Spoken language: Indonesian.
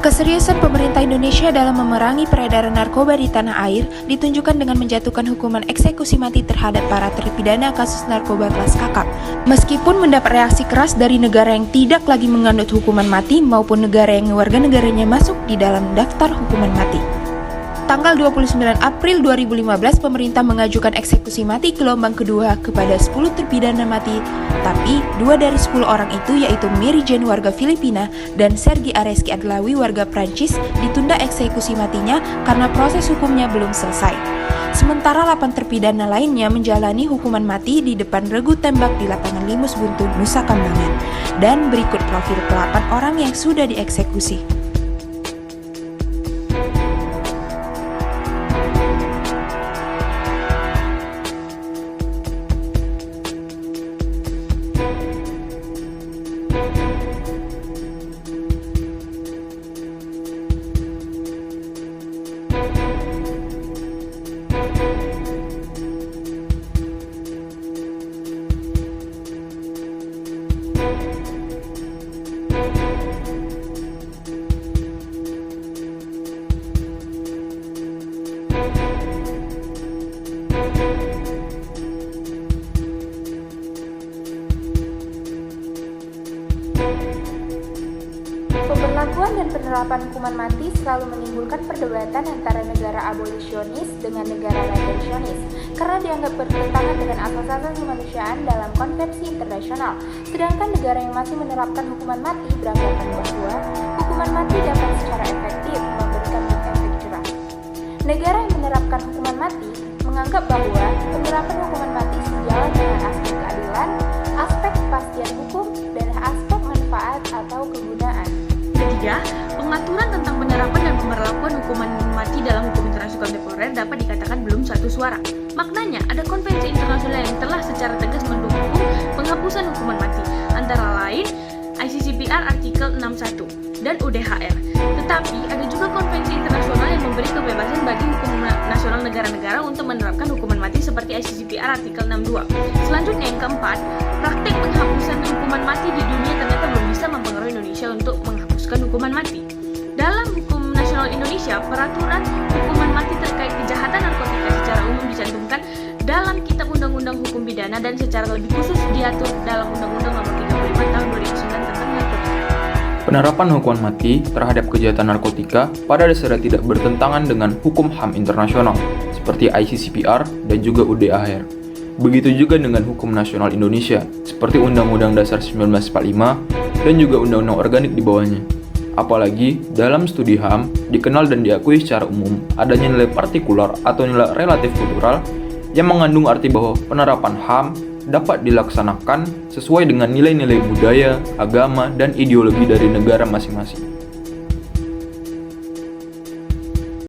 Keseriusan pemerintah Indonesia dalam memerangi peredaran narkoba di tanah air ditunjukkan dengan menjatuhkan hukuman eksekusi mati terhadap para terpidana kasus narkoba kelas kakap. Meskipun mendapat reaksi keras dari negara yang tidak lagi menganut hukuman mati maupun negara yang warga negaranya masuk di dalam daftar hukuman mati. Tanggal 29 April 2015, pemerintah mengajukan eksekusi mati gelombang kedua kepada 10 terpidana mati, tapi 2 dari 10 orang itu yaitu Mary Jane warga Filipina dan Sergi Areski Adlawi warga Prancis ditunda eksekusi matinya karena proses hukumnya belum selesai. Sementara 8 terpidana lainnya menjalani hukuman mati di depan regu tembak di lapangan Limus Buntu, Nusa Kambangan. Dan berikut profil ke-8 orang yang sudah dieksekusi. Pemberlakuan dan penerapan hukuman mati selalu menimbulkan perdebatan antara negara abolisionis dengan negara redemptionis karena dianggap bertentangan dengan asas-asas kemanusiaan dalam konvensi internasional. Sedangkan negara yang masih menerapkan hukuman mati beranggapan bahwa hukuman mati dapat secara efektif memberikan efek jerah. Negara yang menerapkan hukuman mati menganggap bahwa penerapan hukuman mati sejalan dengan aspek keadilan, aspek kepastian hukum, dan aspek manfaat atau kegunaan. Ketiga, pengaturan tentang penerapan dan pemberlakuan hukuman mati dalam hukum internasional kontemporer dapat dikatakan belum satu suara. Maknanya, ada konvensi internasional yang telah secara tegas mendukung penghapusan hukuman mati, antara lain ICCPR artikel 61 dan UDHR. Tetapi, ada juga konvensi internasional yang memberi kebebasan bagi hukum nasional negara-negara untuk menerapkan hukuman mati seperti ICCPR artikel 62. Selanjutnya, yang keempat, praktek penghapusan hukuman mati di dunia ternyata belum bisa mempengaruhi Indonesia untuk menghapuskan hukuman mati. Dalam hukum nasional Indonesia, peraturan hukuman mati terkait kejahatan narkotika secara umum dicantumkan dalam Kitab Undang-Undang Hukum Pidana dan secara lebih khusus diatur dalam Undang-Undang Nomor 35 Tahun 2009 tentang narkotika. Penerapan hukuman mati terhadap kejahatan narkotika pada dasarnya tidak bertentangan dengan hukum HAM internasional seperti ICCPR dan juga UDHR. Begitu juga dengan hukum nasional Indonesia seperti Undang-Undang Dasar 1945 dan juga Undang-Undang Organik di bawahnya. Apalagi dalam studi HAM dikenal dan diakui secara umum adanya nilai partikular atau nilai relatif kultural yang mengandung arti bahwa penerapan HAM dapat dilaksanakan sesuai dengan nilai-nilai budaya, agama, dan ideologi dari negara masing-masing.